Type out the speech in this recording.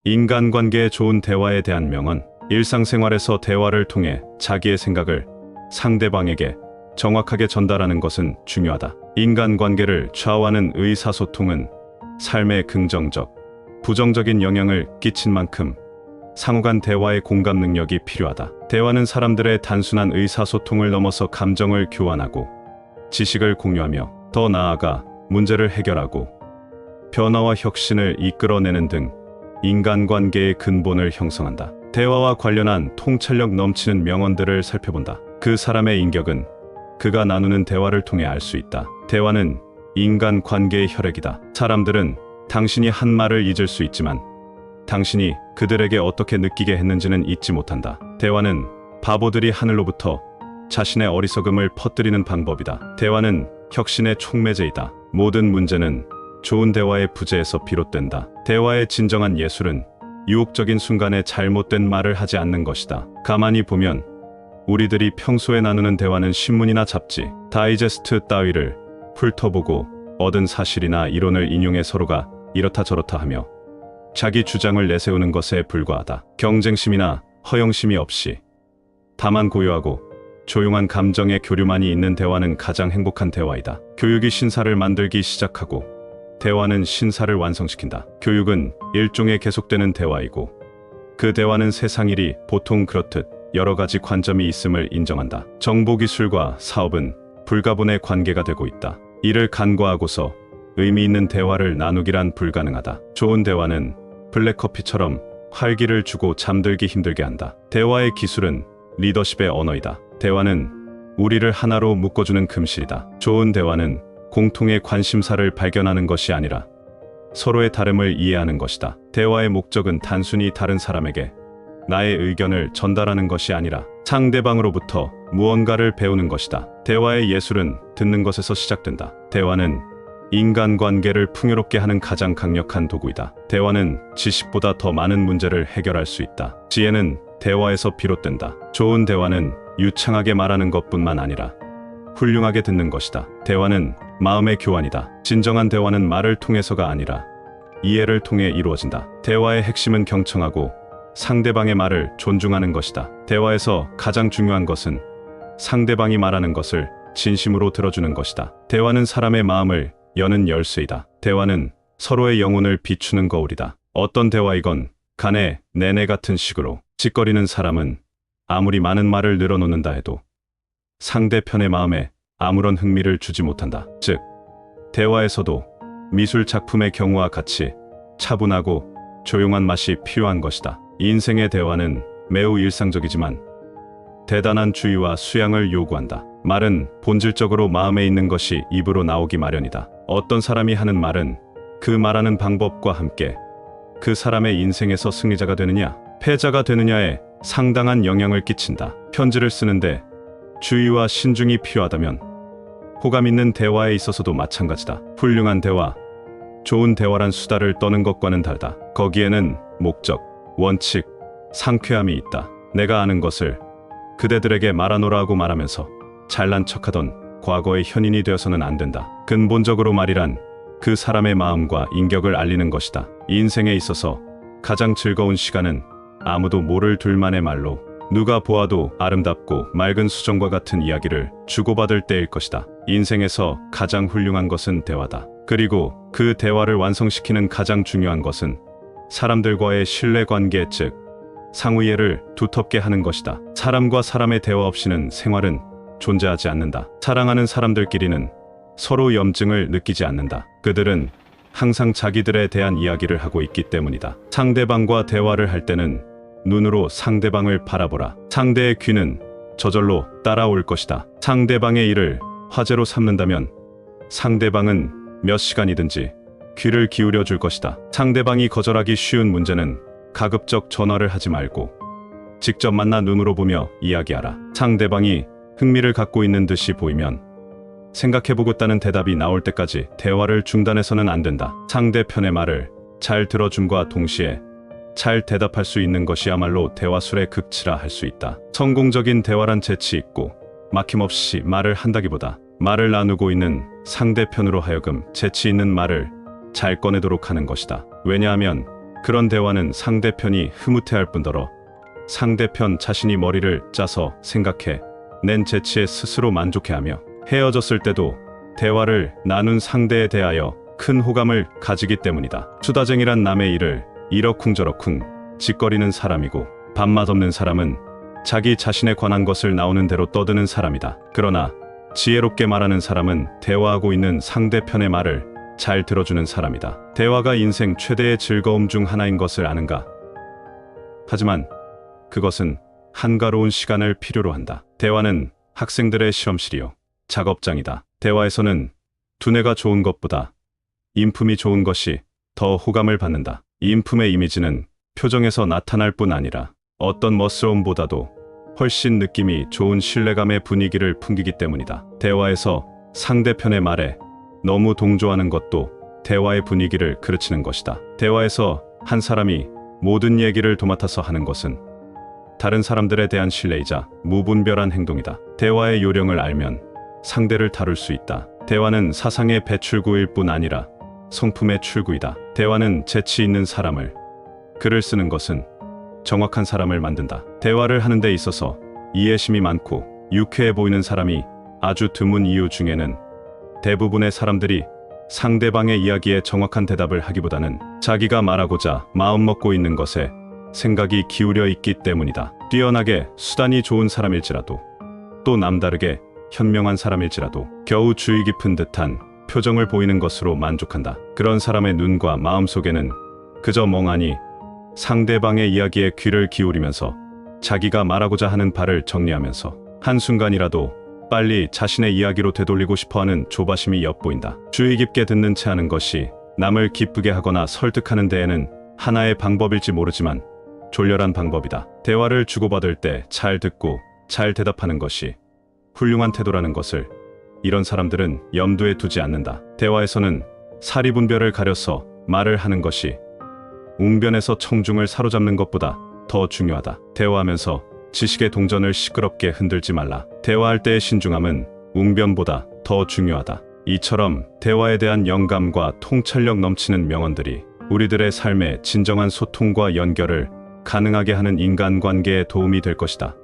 인간관계에 좋은 대화에 대한 명언. 일상생활에서 대화를 통해 자기의 생각을 상대방에게 정확하게 전달하는 것은 중요하다. 인간관계를 좌우하는 의사소통은 삶에 긍정적, 부정적인 영향을 끼친 만큼 상호간 대화의 공감 능력이 필요하다. 대화는 사람들의 단순한 의사소통을 넘어서 감정을 교환하고 지식을 공유하며 더 나아가 문제를 해결하고 변화와 혁신을 이끌어내는 등 인간관계의 근본을 형성한다. 대화와 관련한 통찰력 넘치는 명언들을 살펴본다. 그 사람의 인격은 그가 나누는 대화를 통해 알 수 있다. 대화는 인간관계의 혈액이다. 사람들은 당신이 한 말을 잊을 수 있지만 당신이 그들에게 어떻게 느끼게 했는지는 잊지 못한다. 대화는 바보들이 하늘로부터 자신의 어리석음을 퍼뜨리는 방법이다. 대화는 혁신의 촉매제이다. 모든 문제는 좋은 대화의 부재에서 비롯된다. 대화의 진정한 예술은 유혹적인 순간에 잘못된 말을 하지 않는 것이다. 가만히 보면 우리들이 평소에 나누는 대화는 신문이나 잡지, 다이제스트 따위를 훑어보고 얻은 사실이나 이론을 인용해 서로가 이렇다 저렇다 하며 자기 주장을 내세우는 것에 불과하다. 경쟁심이나 허영심이 없이 다만 고요하고 조용한 감정의 교류만이 있는 대화는 가장 행복한 대화이다. 교육이 신사를 만들기 시작하고 대화는 신사를 완성시킨다. 교육은 일종의 계속되는 대화이고 그 대화는 세상 일이 보통 그렇듯 여러 가지 관점이 있음을 인정한다. 정보기술과 사업은 불가분의 관계가 되고 있다. 이를 간과하고서 의미 있는 대화를 나누기란 불가능하다. 좋은 대화는 블랙커피처럼 활기를 주고 잠들기 힘들게 한다. 대화의 기술은 리더십의 언어이다. 대화는 우리를 하나로 묶어주는 금실이다. 좋은 대화는 공통의 관심사를 발견하는 것이 아니라 서로의 다름을 이해하는 것이다. 대화의 목적은 단순히 다른 사람에게 나의 의견을 전달하는 것이 아니라 상대방으로부터 무언가를 배우는 것이다. 대화의 예술은 듣는 것에서 시작된다. 대화는 인간관계를 풍요롭게 하는 가장 강력한 도구이다. 대화는 지식보다 더 많은 문제를 해결할 수 있다. 지혜는 대화에서 비롯된다. 좋은 대화는 유창하게 말하는 것뿐만 아니라 훌륭하게 듣는 것이다. 대화는 마음의 교환이다. 진정한 대화는 말을 통해서가 아니라 이해를 통해 이루어진다. 대화의 핵심은 경청하고 상대방의 말을 존중하는 것이다. 대화에서 가장 중요한 것은 상대방이 말하는 것을 진심으로 들어주는 것이다. 대화는 사람의 마음을 여는 열쇠이다. 대화는 서로의 영혼을 비추는 거울이다. 어떤 대화이건 간에 내내 같은 식으로 찌꺼리는 사람은 아무리 많은 말을 늘어놓는다 해도 상대편의 마음에 아무런 흥미를 주지 못한다. 즉, 대화에서도 미술 작품의 경우와 같이 차분하고 조용한 맛이 필요한 것이다. 인생의 대화는 매우 일상적이지만 대단한 주의와 수양을 요구한다. 말은 본질적으로 마음에 있는 것이 입으로 나오기 마련이다. 어떤 사람이 하는 말은 그 말하는 방법과 함께 그 사람의 인생에서 승리자가 되느냐, 패자가 되느냐에 상당한 영향을 끼친다. 편지를 쓰는데 주의와 신중이 필요하다면 호감 있는 대화에 있어서도 마찬가지다. 훌륭한 대화, 좋은 대화란 수다를 떠는 것과는 다르다. 거기에는 목적, 원칙, 상쾌함이 있다. 내가 아는 것을 그대들에게 말하노라고 말하면서 잘난 척하던 과거의 현인이 되어서는 안 된다. 근본적으로 말이란 그 사람의 마음과 인격을 알리는 것이다. 인생에 있어서 가장 즐거운 시간은 아무도 모를 둘만의 말로 누가 보아도 아름답고 맑은 수정과 같은 이야기를 주고받을 때일 것이다. 인생에서 가장 훌륭한 것은 대화다. 그리고 그 대화를 완성시키는 가장 중요한 것은 사람들과의 신뢰관계, 즉 상호이해를 두텁게 하는 것이다. 사람과 사람의 대화 없이는 생활은 존재하지 않는다. 사랑하는 사람들끼리는 서로 염증을 느끼지 않는다. 그들은 항상 자기들에 대한 이야기를 하고 있기 때문이다. 상대방과 대화를 할 때는 눈으로 상대방을 바라보라. 상대의 귀는 저절로 따라올 것이다. 상대방의 일을 화제로 삼는다면 상대방은 몇 시간이든지 귀를 기울여 줄 것이다. 상대방이 거절하기 쉬운 문제는 가급적 전화를 하지 말고 직접 만나 눈으로 보며 이야기하라. 상대방이 흥미를 갖고 있는 듯이 보이면 생각해보겠다는 대답이 나올 때까지 대화를 중단해서는 안 된다. 상대편의 말을 잘 들어줌과 동시에 잘 대답할 수 있는 것이야말로 대화술의 극치라 할 수 있다. 성공적인 대화란 재치 있고 막힘없이 말을 한다기보다 말을 나누고 있는 상대편으로 하여금 재치 있는 말을 잘 꺼내도록 하는 것이다. 왜냐하면 그런 대화는 상대편이 흐뭇해할 뿐더러 상대편 자신이 머리를 짜서 생각해 낸 재치에 스스로 만족해하며 헤어졌을 때도 대화를 나눈 상대에 대하여 큰 호감을 가지기 때문이다. 수다쟁이란 남의 일을 이러쿵저러쿵 짓거리는 사람이고, 밥맛 없는 사람은 자기 자신에 관한 것을 나오는 대로 떠드는 사람이다. 그러나 지혜롭게 말하는 사람은 대화하고 있는 상대편의 말을 잘 들어주는 사람이다. 대화가 인생 최대의 즐거움 중 하나인 것을 아는가? 하지만 그것은 한가로운 시간을 필요로 한다. 대화는 학생들의 실험실이요, 작업장이다. 대화에서는 두뇌가 좋은 것보다 인품이 좋은 것이 더 호감을 받는다. 인품의 이미지는 표정에서 나타날 뿐 아니라 어떤 멋스러움보다도 훨씬 느낌이 좋은 신뢰감의 분위기를 풍기기 때문이다. 대화에서 상대편의 말에 너무 동조하는 것도 대화의 분위기를 그르치는 것이다. 대화에서 한 사람이 모든 얘기를 도맡아서 하는 것은 다른 사람들에 대한 신뢰이자 무분별한 행동이다. 대화의 요령을 알면 상대를 다룰 수 있다. 대화는 사상의 배출구일 뿐 아니라 성품의 출구이다. 대화는 재치 있는 사람을, 글을 쓰는 것은 정확한 사람을 만든다. 대화를 하는 데 있어서 이해심이 많고 유쾌해 보이는 사람이 아주 드문 이유 중에는 대부분의 사람들이 상대방의 이야기에 정확한 대답을 하기보다는 자기가 말하고자 마음먹고 있는 것에 생각이 기울여 있기 때문이다. 뛰어나게 수단이 좋은 사람일지라도, 또 남다르게 현명한 사람일지라도 겨우 주의 깊은 듯한 표정을 보이는 것으로 만족한다. 그런 사람의 눈과 마음 속에는 그저 멍하니 상대방의 이야기에 귀를 기울이면서 자기가 말하고자 하는 바를 정리하면서 한순간이라도 빨리 자신의 이야기로 되돌리고 싶어하는 조바심이 엿보인다. 주의 깊게 듣는 채 하는 것이 남을 기쁘게 하거나 설득하는 데에는 하나의 방법일지 모르지만 졸렬한 방법이다. 대화를 주고받을 때 잘 듣고 잘 대답하는 것이 훌륭한 태도라는 것을 이런 사람들은 염두에 두지 않는다. 대화에서는 사리분별을 가려서 말을 하는 것이 웅변에서 청중을 사로잡는 것보다 더 중요하다. 대화하면서 지식의 동전을 시끄럽게 흔들지 말라. 대화할 때의 신중함은 웅변보다 더 중요하다. 이처럼 대화에 대한 영감과 통찰력 넘치는 명언들이 우리들의 삶에 진정한 소통과 연결을 가능하게 하는 인간관계에 도움이 될 것이다.